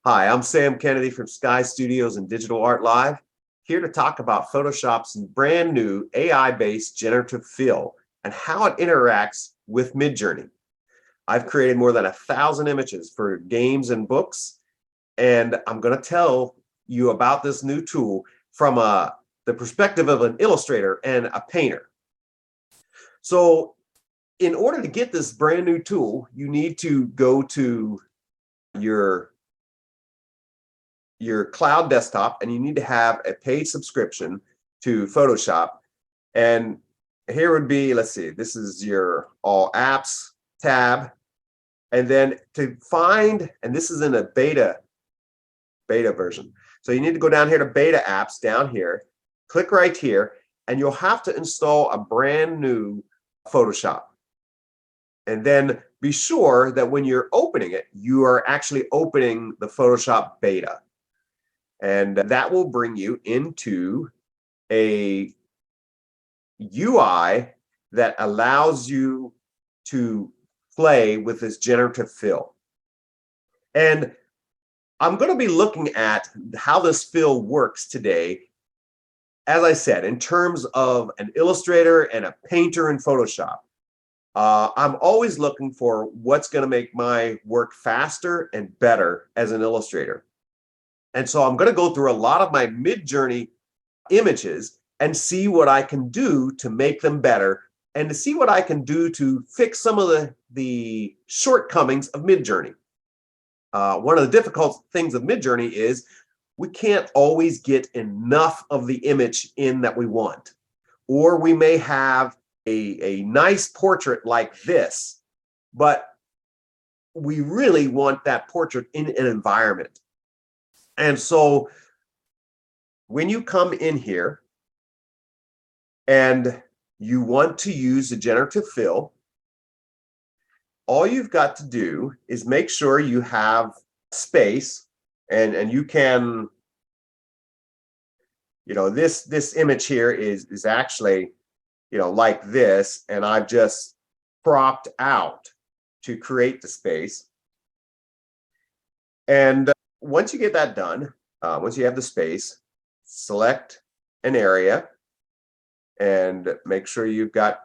Hi, I'm Sam Kennedy from Sky Studios and Digital Art Live, here to talk about Photoshop's brand new AI-based generative fill and how it interacts with Midjourney. I've created more than 1,000 images for games and books, and I'm going to tell you about this new tool from the perspective of an illustrator and a painter. So, in order to get this brand new tool, you need to go to your cloud desktop and you need to have a paid subscription to Photoshop. And here would be, let's see, this is your all apps tab. And then to find, and this is in a beta version. So you need to go down here to beta apps down here, click right here, and you'll have to install a brand new Photoshop. And then be sure that when you're opening it, you are actually opening the Photoshop beta. And that will bring you into a UI that allows you to play with this generative fill. And I'm going to be looking at how this fill works today, as I said, in terms of an illustrator and a painter in Photoshop. I'm always looking for what's going to make my work faster and better as an illustrator. And so I'm going to go through a lot of my Midjourney images and see what I can do to make them better and to see what I can do to fix some of the shortcomings of Midjourney. One of the difficult things of Midjourney is we can't always get enough of the image in that we want. Or we may have a nice portrait like this, but we really want that portrait in an environment. And so when you come in here and you want to use a generative fill, all you've got to do is make sure you have space, and you can, this image here is actually, like this, and I've just cropped out to create the space. And once you get that done, once you have the space, select an area and make sure you've got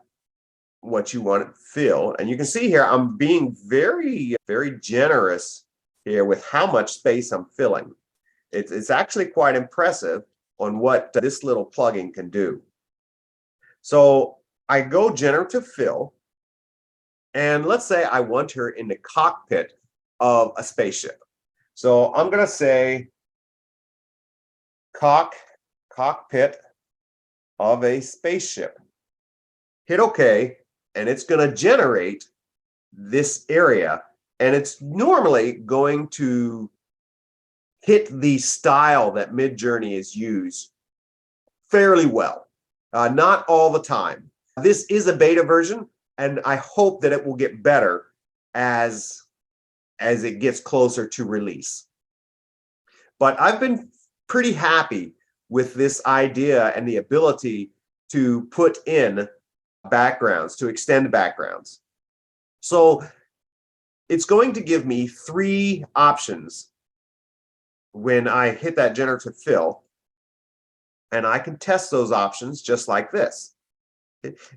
what you want to fill. And you can see here, I'm being very, very generous here with how much space I'm filling. It's actually quite impressive on what this little plugin can do. So I go generative fill, and let's say I want her in the cockpit of a spaceship. So I'm going to say cockpit of a spaceship. Hit OK, and it's going to generate this area. And it's normally going to hit the style that Midjourney is used fairly well. Not all the time. This is a beta version, and I hope that it will get better as it gets closer to release. But I've been pretty happy with this idea and the ability to put in backgrounds, to extend backgrounds. So it's going to give me 3 options when I hit that generative fill, and I can test those options just like this.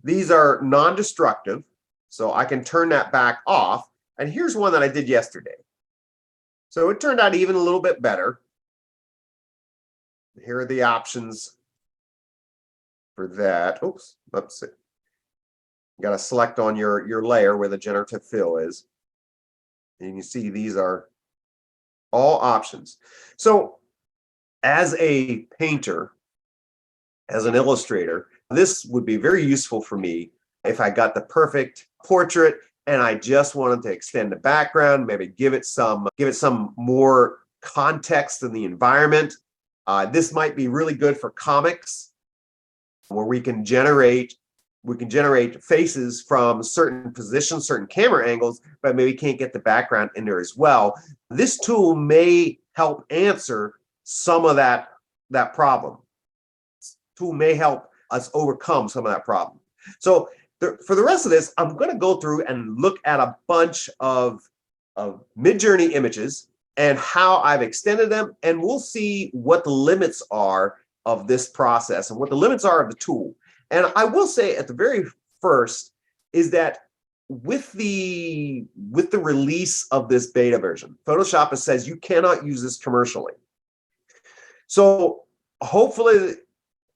These are non-destructive, so I can turn that back off. And here's one that I did yesterday. So it turned out even a little bit better. Here are the options for that. Oops, let's see. You got to select on your layer where the generative fill is. And you see these are all options. So as a painter, as an illustrator, this would be very useful for me if I got the perfect portrait and I just wanted to extend the background, maybe give it some more context in the environment. This might be really good for comics, where we can generate faces from certain positions, certain camera angles, but maybe can't get the background in there as well. This tool may help answer some of that problem. This tool may help us overcome some of that problem. So for the rest of this, I'm going to go through and look at a bunch of Midjourney images and how I've extended them. And we'll see what the limits are of this process and what the limits are of the tool. And I will say at the very first is that with the release of this beta version, Photoshop says you cannot use this commercially. So hopefully,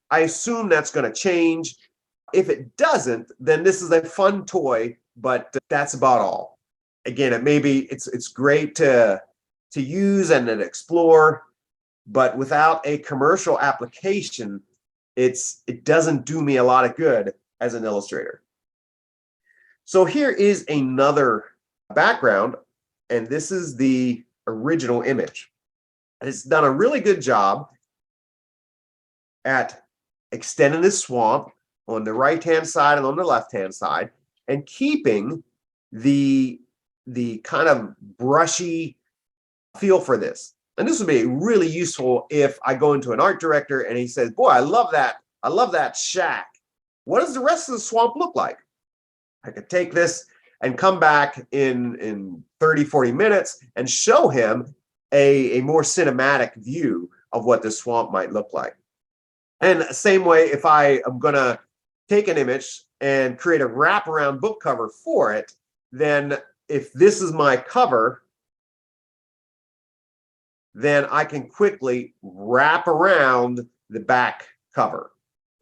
I assume that's going to change. If it doesn't, then this is a fun toy, but that's about all. Again, it's great to use and to explore, but without a commercial application, it doesn't do me a lot of good as an illustrator. So here is another background, and this is the original image. It's done a really good job at extending this swamp on the right-hand side and on the left-hand side, and keeping the kind of brushy feel for this. And this would be really useful if I go into an art director and he says, boy, I love that shack. What does the rest of the swamp look like? I could take this and come back in 30, 40 minutes and show him a more cinematic view of what the swamp might look like. And same way, if I am going to take an image and create a wraparound book cover for it, then if this is my cover, then I can quickly wrap around the back cover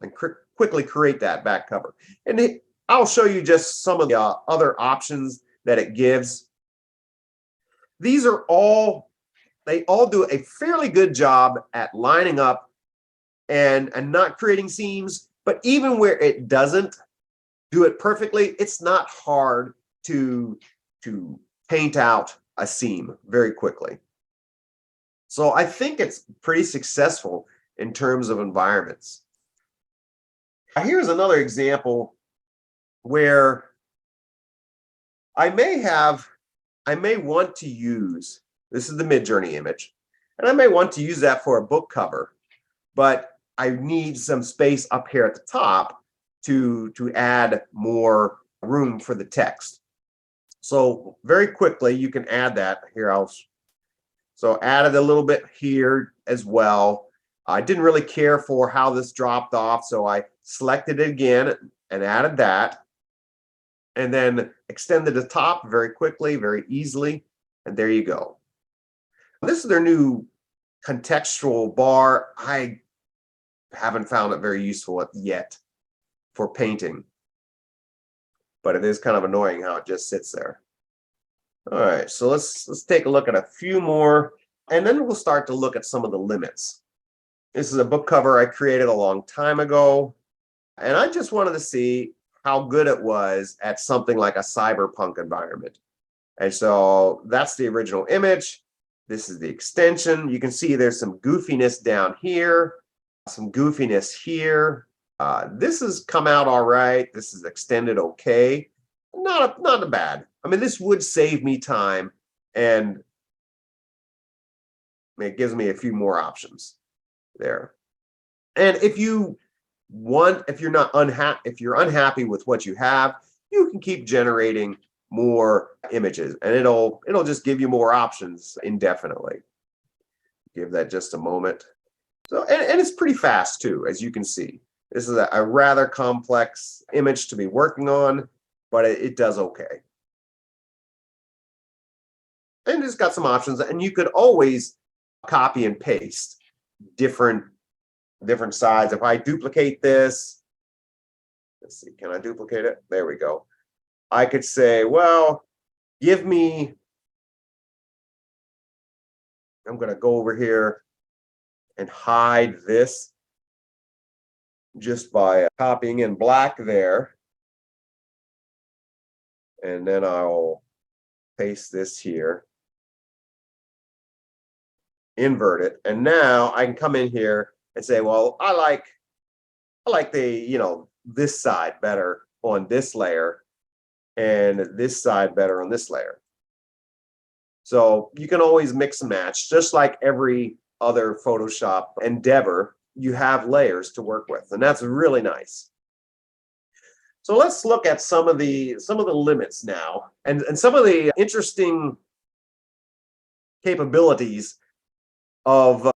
and quickly create that back cover. And I'll show you just some of the other options that it gives. These are they all do a fairly good job at lining up and not creating seams, but even where it doesn't do it perfectly, it's not hard to paint out a seam very quickly. So I think it's pretty successful in terms of environments. Here's another example where I may want to use, this is the Midjourney image, and I may want to use that for a book cover, but I need some space up here at the top to add more room for the text. So very quickly, you can add that here. So added a little bit here as well. I didn't really care for how this dropped off, so I selected it again and added that, and then extended the top very quickly, very easily, and there you go. This is their new contextual bar. I haven't found it very useful yet for painting, but it is kind of annoying how it just sits there. All right, so let's take a look at a few more, and then we'll start to look at some of the limits. This is a book cover I created a long time ago, and I just wanted to see how good it was at something like a cyberpunk environment. And so that's the original image. This is the extension. You can see there's some goofiness down here, some goofiness here. This has come out all right. This is extended okay. Not a bad. I mean, this would save me time, and it gives me a few more options there. And if you're unhappy with what you have, you can keep generating more images, and it'll just give you more options indefinitely. Give that just a moment. So, and it's pretty fast too, as you can see. This is a rather complex image to be working on, but it does okay. And it's got some options, and you could always copy and paste different sides. If I duplicate this, let's see, can I duplicate it? There we go. I could say, well, I'm going to go over here and hide this just by copying in black there. And then I'll paste this here, invert it, and now I can come in here and say, well, I like the, this side better on this layer and this side better on this layer. So you can always mix and match, just like every other Photoshop endeavor. You have layers to work with, and that's really nice. So let's look at some of the limits now, and some of the interesting capabilities of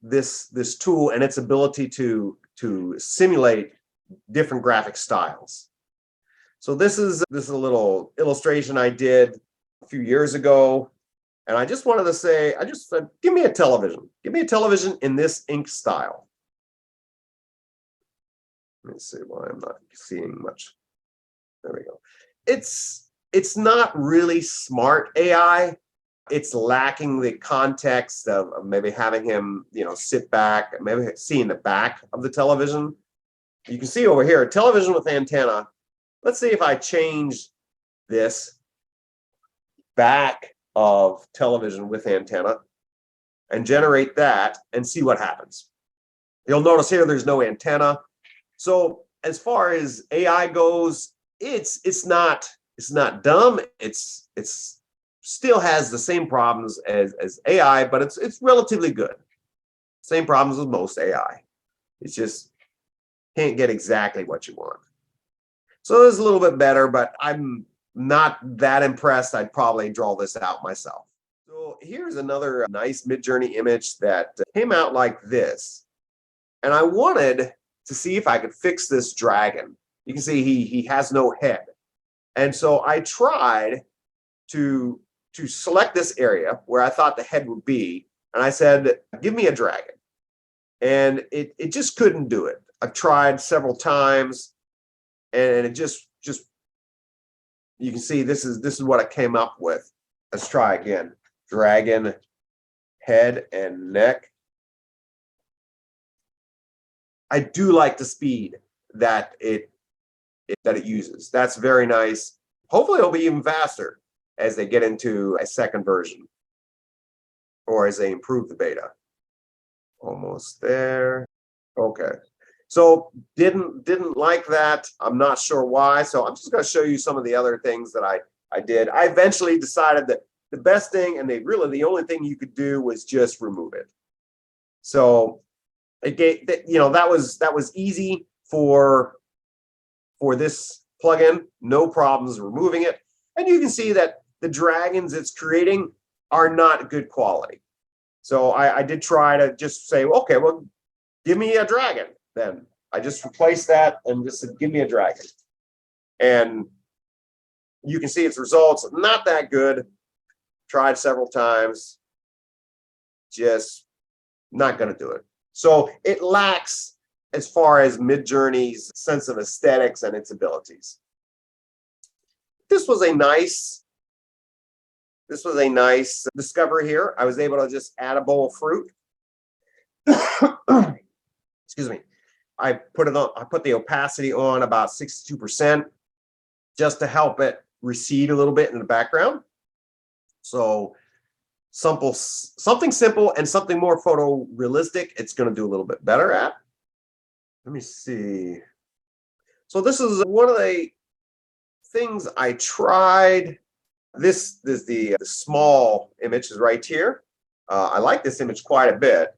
this tool and its ability to simulate different graphic styles. So this is a little illustration I did a few years ago, and I just wanted to say, I just said, give me a television. Give me a television in this ink style. Let me see why I'm not seeing much. There we go. It's not really smart AI. It's lacking the context of maybe having him, sit back, maybe seeing the back of the television. You can see over here, television with antenna. Let's see if I change this back of television with antenna and generate that and see what happens. You'll notice here there's no antenna. So as far as AI goes, it's not dumb. It's still has the same problems as AI, but it's relatively good. Same problems with most AI. It's just can't get exactly what you want. So it's a little bit better, but I'm not that impressed. I'd probably draw this out myself. So here's another nice Midjourney image that came out like this. And I wanted to see if I could fix this dragon. You can see he has no head. And so I tried to select this area where I thought the head would be. And I said, give me a dragon. And it just couldn't do it. I've tried several times. And it just you can see this is what I came up with. Let's try again. Dragon, head and neck. I do like the speed that it uses. That's very nice. Hopefully it'll be even faster as they get into a second version or as they improve the beta. Almost there. Okay. So didn't like that. I'm not sure why. So I'm just going to show you some of the other things that I did. I eventually decided that the best thing and the only thing you could do was just remove it. So it gave that was easy for this plugin. No problems removing it. And you can see that the dragons it's creating are not good quality. So I did try to just say, okay, well, give me a dragon. Then I just replaced that and just said, give me a dragon. And you can see its results, not that good. Tried several times, just not going to do it. So it lacks as far as Midjourney's sense of aesthetics and its abilities. This was a nice discovery here. I was able to just add a bowl of fruit. Excuse me. I put the opacity on about 62% just to help it recede a little bit in the background. So something simple and something more photorealistic, it's going to do a little bit better at. Let me see. So this is one of the things I tried. This is the small image is right here. I like this image quite a bit.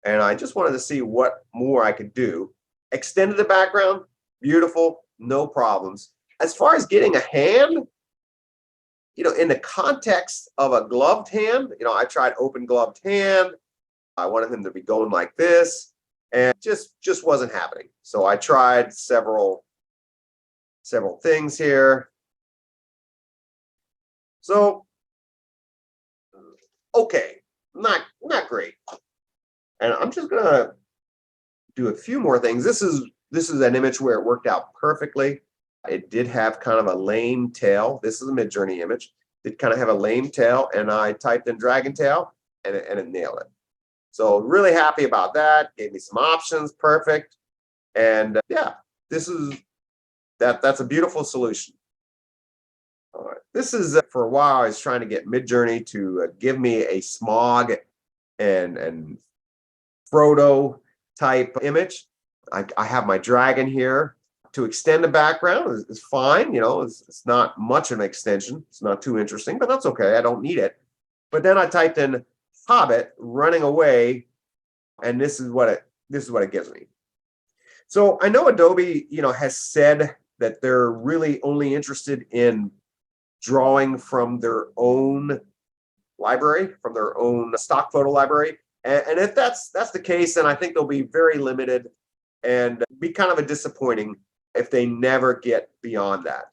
And I just wanted to see what more I could do. Extended the background, beautiful, no problems. As far as getting a hand, in the context of a gloved hand, I tried open gloved hand. I wanted him to be going like this, and just wasn't happening. So I tried several things here. So, okay, not great. And I'm just gonna do a few more things. This is an image where it worked out perfectly. It did have kind of a lame tail. This is a Midjourney image. It kind of have a lame tail, and I typed in dragon tail, and it nailed it. So really happy about that. Gave me some options, perfect. And yeah, that's a beautiful solution. All right, this is for a while I was trying to get Midjourney to give me a smog and Frodo type image. I have my dragon here. To extend the background is fine. It's not much of an extension. It's not too interesting, but that's okay. I don't need it. But then I typed in Hobbit running away, and this is what it gives me. So I know Adobe, has said that they're really only interested in drawing from their own library, from their own stock photo library. And if that's the case, then I think they'll be very limited and be kind of a disappointing if they never get beyond that.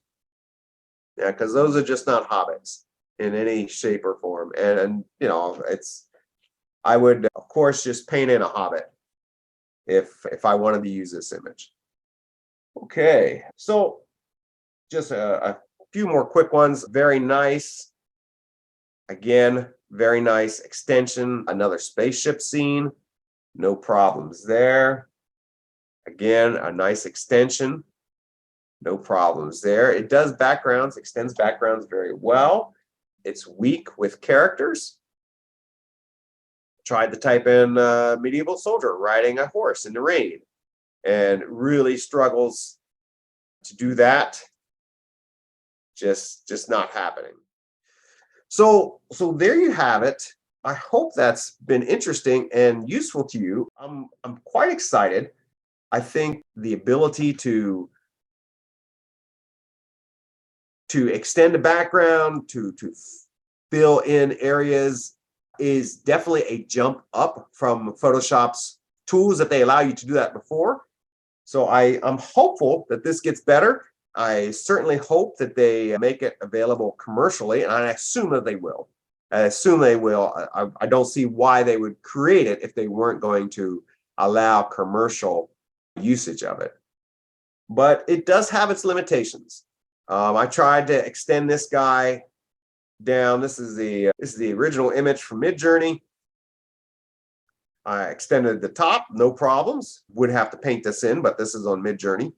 Yeah, because those are just not hobbits in any shape or form. And I would of course just paint in a hobbit if I wanted to use this image. Okay, so just a few more quick ones. Very nice. Again, very nice extension. Another spaceship scene. No problems there. Again, a nice extension. No problems there. It does backgrounds, extends backgrounds very well. It's weak with characters. Tried to type in medieval soldier riding a horse in the rain and really struggles to do that. Just not happening. So there you have it. I hope that's been interesting and useful to you. I'm quite excited. I think the ability to extend the background, to fill in areas is definitely a jump up from Photoshop's tools that they allow you to do that before. So I'm hopeful that this gets better. I certainly hope that they make it available commercially, and I assume that they will. I assume they will. I don't see why they would create it if they weren't going to allow commercial usage of it. But it does have its limitations. I tried to extend this guy down. This is the original image from Midjourney. I extended the top, no problems. Would have to paint this in, but this is on Midjourney.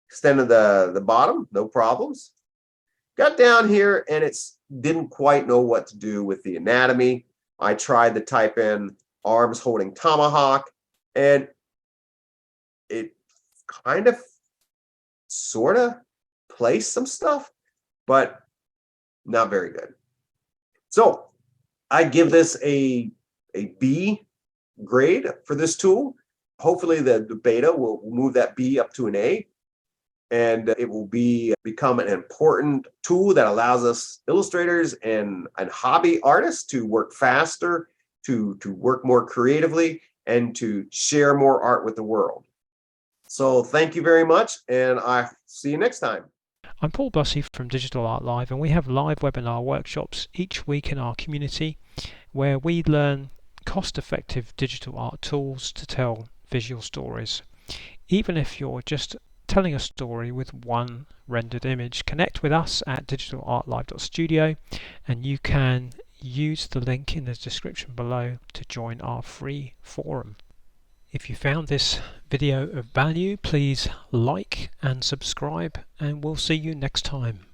Extended the bottom, no problems. Got down here and it's didn't quite know what to do with the anatomy. I tried to type in arms holding tomahawk, and it kind of sort of placed some stuff, but not very good. So I give this a B grade for this tool. Hopefully the beta will move that B up to an A, and it will become an important tool that allows us illustrators and hobby artists to work faster, to work more creatively, and to share more art with the world. So thank you very much, and I see you next time. I'm Paul Bussey from Digital Art Live, and we have live webinar workshops each week in our community where we learn cost-effective digital art tools to tell visual stories. Even if you're just telling a story with one rendered image, connect with us at digitalartlive.studio, and you can use the link in the description below to join our free forum. If you found this video of value, please like and subscribe, and we'll see you next time.